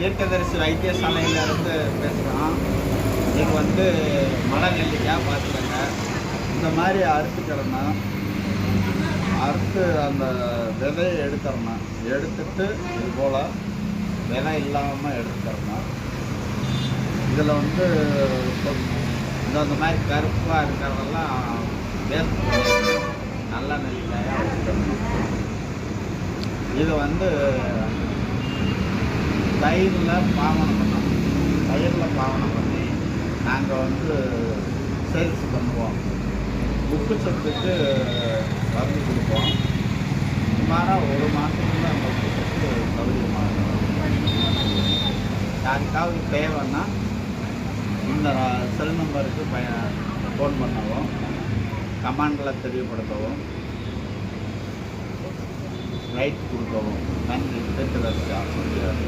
தீர்க்கதரிசி வைத்தியசாலையிலேருந்து பேசுகிறோம். இது வந்து மலை நெல்லிக்காய் பார்த்துக்கங்க. இந்த மாதிரி அறுத்துக்கிறணும். அறுத்து அந்த விதையை எடுத்துடணும். எடுத்துட்டு இது போல் விதை இல்லாமல் எடுத்துக்கிறணும். இதில் வந்து இந்த மாதிரி கருப்பாக இருக்கிறதெல்லாம் வேஸ்ட் நல்ல நெல்லிக்காயாக வச்சுக்கணும். இதை வந்து தயிரில் பாவனை பண்ணணும். தயிரில் பாவனை பண்ணி நாங்கள் வந்து சேல்ஸ் பண்ணுவோம். உப்பு சத்துக்கு மருந்து கொடுப்போம். சுமாராக ஒரு மாதத்துக்குள்ள அந்த உப்பு சத்து சௌகரியமாகும். யாருக்காவது தேவைன்னா இந்த செல் நம்பருக்கு ஃபோன் பண்ணவும், கமாண்டில் தெரியப்படுத்தவும், ரைட் கொடுக்கவும். நன்றி. தீர்க்கதரிசி ஆசிரியர்.